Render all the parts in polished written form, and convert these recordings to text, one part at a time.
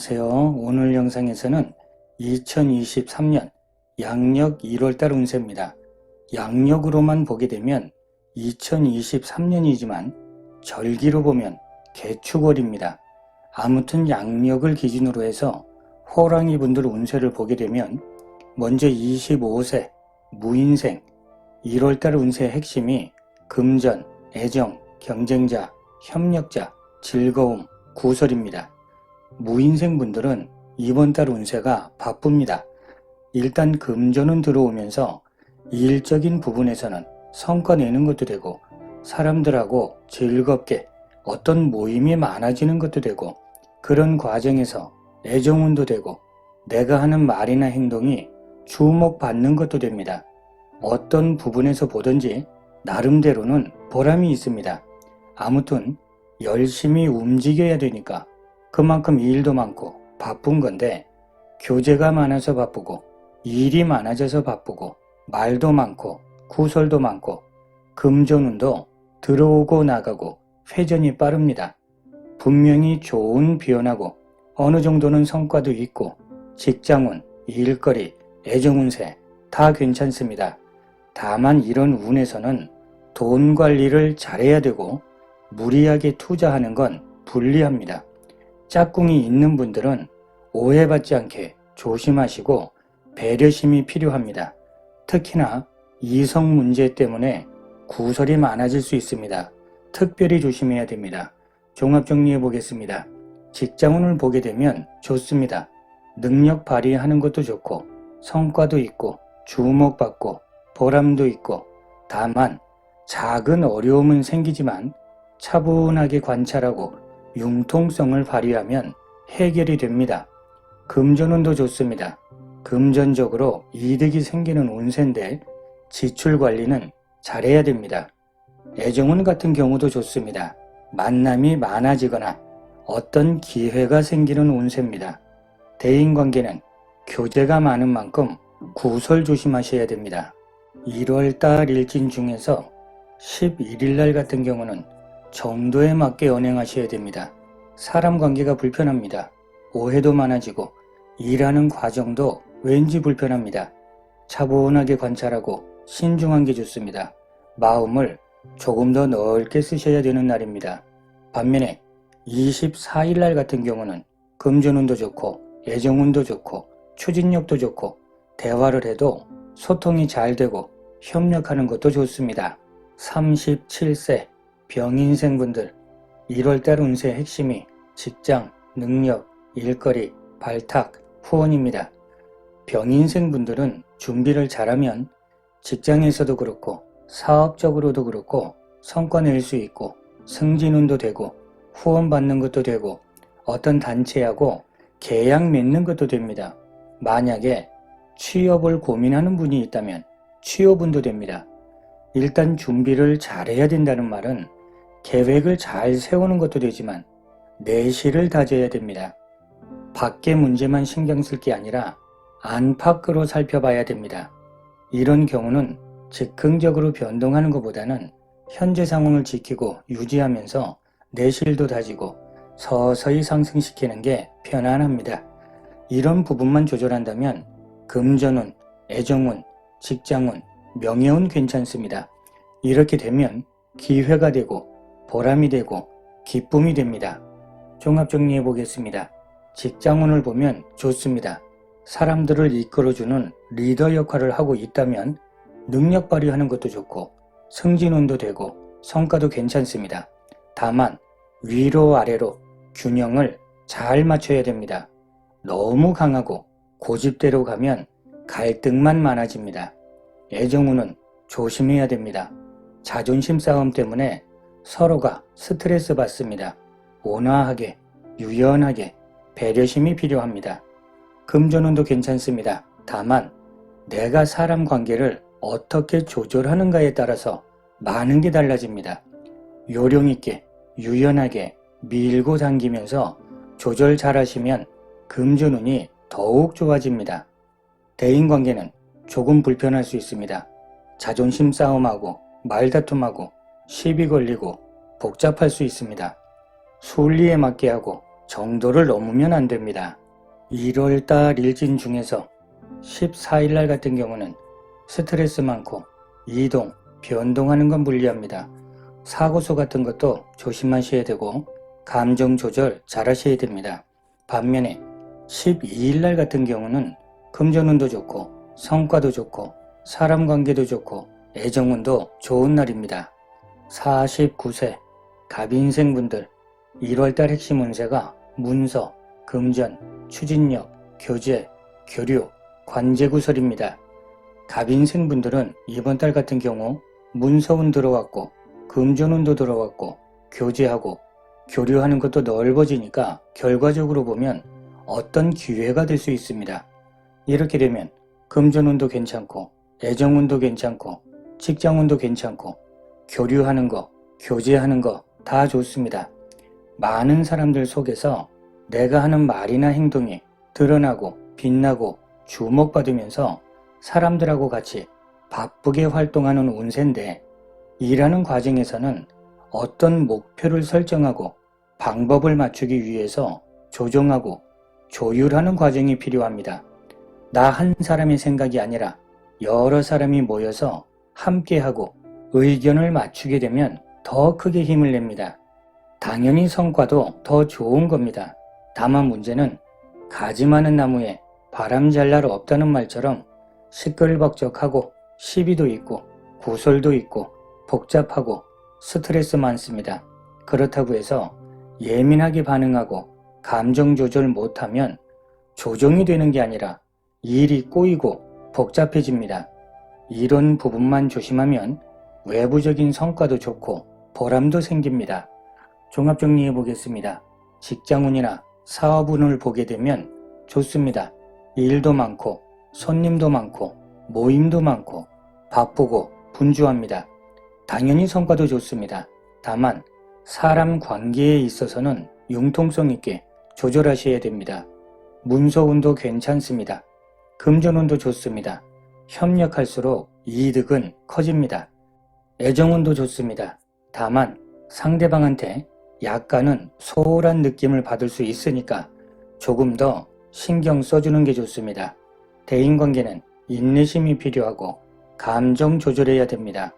안녕하세요. 오늘 영상에서는 2023년 양력 1월달 운세입니다. 양력으로만 보게 되면 2023년이지만 절기로 보면 개축월입니다. 아무튼 양력을 기준으로 해서 호랑이 분들 운세를 보게 되면 먼저 25세 무인생 1월달 운세의 핵심이 금전, 애정, 경쟁자, 협력자, 즐거움, 구설입니다. 무인생 분들은 이번 달 운세가 바쁩니다. 일단 금전은 들어오면서 일적인 부분에서는 성과 내는 것도 되고 사람들하고 즐겁게 어떤 모임이 많아지는 것도 되고 그런 과정에서 애정운도 되고 내가 하는 말이나 행동이 주목받는 것도 됩니다. 어떤 부분에서 보든지 나름대로는 보람이 있습니다. 아무튼 열심히 움직여야 되니까 그만큼 일도 많고 바쁜 건데 교제가 많아서 바쁘고 일이 많아져서 바쁘고 말도 많고 구설도 많고 금전운도 들어오고 나가고 회전이 빠릅니다. 분명히 좋은 변화고 어느 정도는 성과도 있고 직장운, 일거리, 애정운세 다 괜찮습니다. 다만 이런 운에서는 돈 관리를 잘해야 되고 무리하게 투자하는 건 불리합니다. 짝꿍이 있는 분들은 오해받지 않게 조심하시고 배려심이 필요합니다. 특히나 이성 문제 때문에 구설이 많아질 수 있습니다. 특별히 조심해야 됩니다. 종합 정리해 보겠습니다. 직장운을 보게 되면 좋습니다. 능력 발휘하는 것도 좋고 성과도 있고 주목받고 보람도 있고 다만 작은 어려움은 생기지만 차분하게 관찰하고 융통성을 발휘하면 해결이 됩니다. 금전운도 좋습니다. 금전적으로 이득이 생기는 운세인데 지출 관리는 잘해야 됩니다. 애정운 같은 경우도 좋습니다. 만남이 많아지거나 어떤 기회가 생기는 운세입니다. 대인관계는 교제가 많은 만큼 구설 조심하셔야 됩니다. 1월달 일진 중에서 11일날 같은 경우는 정도에 맞게 언행하셔야 됩니다. 사람 관계가 불편합니다. 오해도 많아지고 일하는 과정도 왠지 불편합니다. 차분하게 관찰하고 신중한 게 좋습니다. 마음을 조금 더 넓게 쓰셔야 되는 날입니다. 반면에 24일날 같은 경우는 금전운도 좋고 애정운도 좋고 추진력도 좋고 대화를 해도 소통이 잘 되고 협력하는 것도 좋습니다. 37세 병인생분들 1월달 운세의 핵심이 직장, 능력, 일거리, 발탁, 후원입니다. 병인생분들은 준비를 잘하면 직장에서도 그렇고 사업적으로도 그렇고 성과 낼 수 있고 승진운도 되고 후원받는 것도 되고 어떤 단체하고 계약 맺는 것도 됩니다. 만약에 취업을 고민하는 분이 있다면 취업운도 됩니다. 일단 준비를 잘해야 된다는 말은 계획을 잘 세우는 것도 되지만 내실을 다져야 됩니다. 밖의 문제만 신경 쓸 게 아니라 안팎으로 살펴봐야 됩니다. 이런 경우는 즉흥적으로 변동하는 것보다는 현재 상황을 지키고 유지하면서 내실도 다지고 서서히 상승시키는 게 편안합니다. 이런 부분만 조절한다면 금전운, 애정운, 직장운, 명예운 괜찮습니다. 이렇게 되면 기회가 되고 보람이 되고 기쁨이 됩니다. 종합 정리해 보겠습니다. 직장운을 보면 좋습니다. 사람들을 이끌어주는 리더 역할을 하고 있다면 능력 발휘하는 것도 좋고 승진운도 되고 성과도 괜찮습니다. 다만 위로 아래로 균형을 잘 맞춰야 됩니다. 너무 강하고 고집대로 가면 갈등만 많아집니다. 애정운은 조심해야 됩니다. 자존심 싸움 때문에 서로가 스트레스 받습니다. 온화하게, 유연하게 배려심이 필요합니다. 금전운도 괜찮습니다. 다만 내가 사람 관계를 어떻게 조절하는가에 따라서 많은 게 달라집니다. 요령있게, 유연하게 밀고 당기면서 조절 잘하시면 금전운이 더욱 좋아집니다. 대인관계는 조금 불편할 수 있습니다. 자존심 싸움하고 말다툼하고 시비 걸리고 복잡할 수 있습니다. 순리에 맞게 하고 정도를 넘으면 안 됩니다. 1월달 일진 중에서 14일날 같은 경우는 스트레스 많고 이동, 변동하는 건 불리합니다. 사고수 같은 것도 조심하셔야 되고 감정 조절 잘 하셔야 됩니다. 반면에 12일날 같은 경우는 금전운도 좋고 성과도 좋고 사람 관계도 좋고 애정운도 좋은 날입니다. 49세 갑인생분들 1월달 핵심 운세가 문서, 금전, 추진력, 교제, 교류, 관제구설입니다. 갑인생분들은 이번 달 같은 경우 문서운 들어왔고 금전운도 들어왔고 교제하고 교류하는 것도 넓어지니까 결과적으로 보면 어떤 기회가 될 수 있습니다. 이렇게 되면 금전운도 괜찮고 애정운도 괜찮고 직장운도 괜찮고 교류하는 거, 교제하는 거 다 좋습니다. 많은 사람들 속에서 내가 하는 말이나 행동이 드러나고 빛나고 주목받으면서 사람들하고 같이 바쁘게 활동하는 운세인데 일하는 과정에서는 어떤 목표를 설정하고 방법을 맞추기 위해서 조정하고 조율하는 과정이 필요합니다. 나 한 사람의 생각이 아니라 여러 사람이 모여서 함께하고 의견을 맞추게 되면 더 크게 힘을 냅니다. 당연히 성과도 더 좋은 겁니다. 다만 문제는 가지 많은 나무에 바람 잘 날 없다는 말처럼 시끌벅적하고 시비도 있고 구설도 있고 복잡하고 스트레스 많습니다. 그렇다고 해서 예민하게 반응하고 감정 조절 못하면 조정이 되는 게 아니라 일이 꼬이고 복잡해집니다. 이런 부분만 조심하면 외부적인 성과도 좋고 보람도 생깁니다. 종합정리해 보겠습니다. 직장운이나 사업운을 보게 되면 좋습니다. 일도 많고 손님도 많고 모임도 많고 바쁘고 분주합니다. 당연히 성과도 좋습니다. 다만 사람 관계에 있어서는 융통성 있게 조절하셔야 됩니다. 문서운도 괜찮습니다. 금전운도 좋습니다. 협력할수록 이득은 커집니다. 애정운도 좋습니다. 다만 상대방한테 약간은 소홀한 느낌을 받을 수 있으니까 조금 더 신경 써주는 게 좋습니다. 대인관계는 인내심이 필요하고 감정 조절해야 됩니다.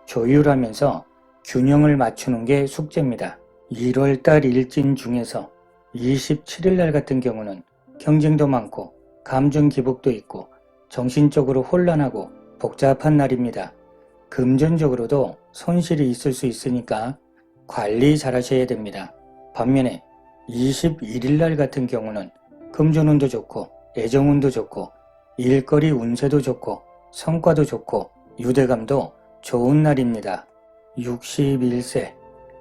조율하면서 균형을 맞추는 게 숙제입니다. 1월달 일진 중에서 27일날 같은 경우는 경쟁도 많고 감정 기복도 있고 정신적으로 혼란하고 복잡한 날입니다. 금전적으로도 손실이 있을 수 있으니까 관리 잘 하셔야 됩니다. 반면에 21일날 같은 경우는 금전운도 좋고 애정운도 좋고 일거리 운세도 좋고 성과도 좋고 유대감도 좋은 날입니다. 61세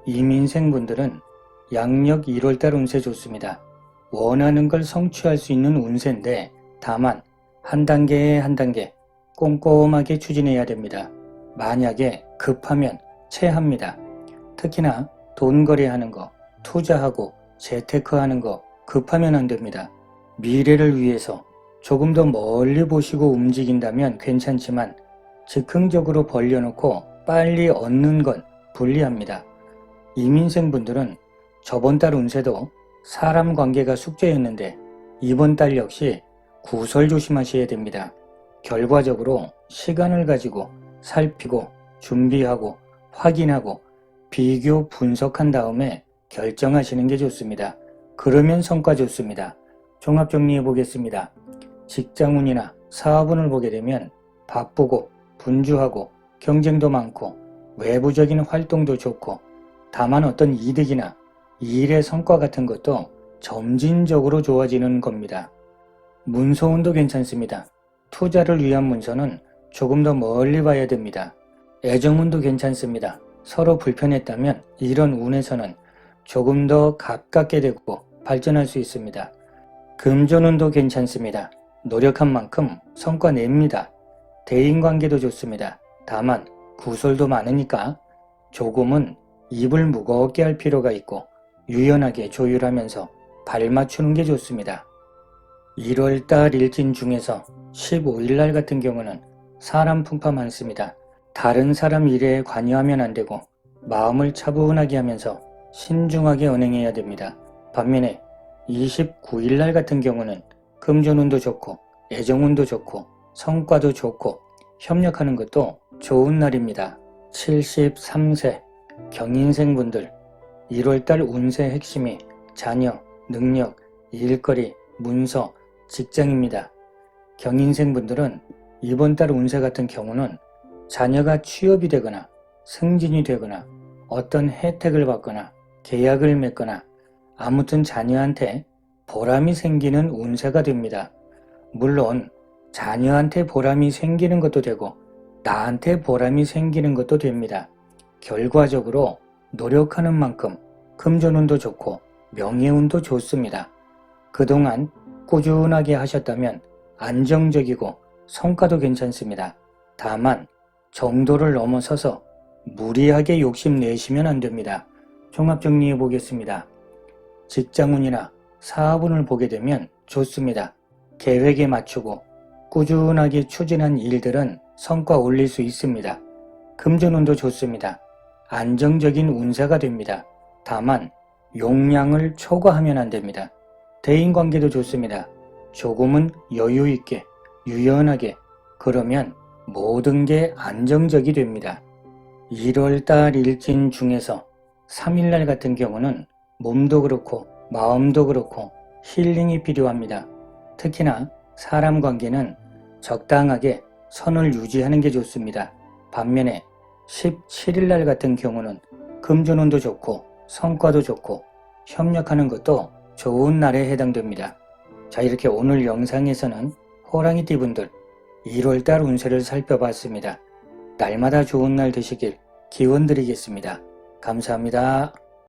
이민생분들은 양력 1월달 운세 좋습니다. 원하는 걸 성취할 수 있는 운세인데 다만 한 단계 한 단계 꼼꼼하게 추진해야 됩니다. 만약에 급하면 체합니다. 특히나 돈 거래하는 거, 투자하고 재테크하는 거 급하면 안 됩니다. 미래를 위해서 조금 더 멀리 보시고 움직인다면 괜찮지만 즉흥적으로 벌려놓고 빨리 얻는 건 불리합니다. 이민생분들은 저번 달 운세도 사람 관계가 숙제였는데 이번 달 역시 구설 조심하셔야 됩니다. 결과적으로 시간을 가지고 살피고 준비하고 확인하고 비교 분석한 다음에 결정하시는 게 좋습니다. 그러면 성과 좋습니다. 종합정리해 보겠습니다. 직장운이나 사업운을 보게 되면 바쁘고 분주하고 경쟁도 많고 외부적인 활동도 좋고 다만 어떤 이득이나 일의 성과 같은 것도 점진적으로 좋아지는 겁니다. 문서운도 괜찮습니다. 투자를 위한 문서는 조금 더 멀리 봐야 됩니다. 애정운도 괜찮습니다. 서로 불편했다면 이런 운에서는 조금 더 가깝게 되고 발전할 수 있습니다. 금전운도 괜찮습니다. 노력한 만큼 성과 냅니다. 대인관계도 좋습니다. 다만 구설도 많으니까 조금은 입을 무겁게 할 필요가 있고 유연하게 조율하면서 발 맞추는 게 좋습니다. 1월달 일진 중에서 15일날 같은 경우는 사람 풍파 많습니다. 다른 사람 일에 관여하면 안 되고 마음을 차분하게 하면서 신중하게 언행해야 됩니다. 반면에 29일 날 같은 경우는 금전운도 좋고 애정운도 좋고 성과도 좋고 협력하는 것도 좋은 날입니다. 73세 경인생분들 1월달 운세 핵심이 자녀, 능력, 일거리, 문서, 직장입니다. 경인생분들은 이번 달 운세 같은 경우는 자녀가 취업이 되거나 승진이 되거나 어떤 혜택을 받거나 계약을 맺거나 아무튼 자녀한테 보람이 생기는 운세가 됩니다. 물론 자녀한테 보람이 생기는 것도 되고 나한테 보람이 생기는 것도 됩니다. 결과적으로 노력하는 만큼 금전운도 좋고 명예운도 좋습니다. 그동안 꾸준하게 하셨다면 안정적이고 성과도 괜찮습니다. 다만 정도를 넘어서서 무리하게 욕심내시면 안됩니다. 종합정리해 보겠습니다. 직장운이나 사업운을 보게 되면 좋습니다. 계획에 맞추고 꾸준하게 추진한 일들은 성과 올릴 수 있습니다. 금전운도 좋습니다. 안정적인 운세가 됩니다. 다만 용량을 초과하면 안됩니다. 대인관계도 좋습니다. 조금은 여유있게 유연하게 그러면 모든 게 안정적이 됩니다. 1월달 일진 중에서 3일날 같은 경우는 몸도 그렇고 마음도 그렇고 힐링이 필요합니다. 특히나 사람 관계는 적당하게 선을 유지하는 게 좋습니다. 반면에 17일날 같은 경우는 금전운도 좋고 성과도 좋고 협력하는 것도 좋은 날에 해당됩니다. 자, 이렇게 오늘 영상에서는 호랑이띠 분들 1월달 운세를 살펴봤습니다. 날마다 좋은 날 되시길 기원 드리겠습니다. 감사합니다.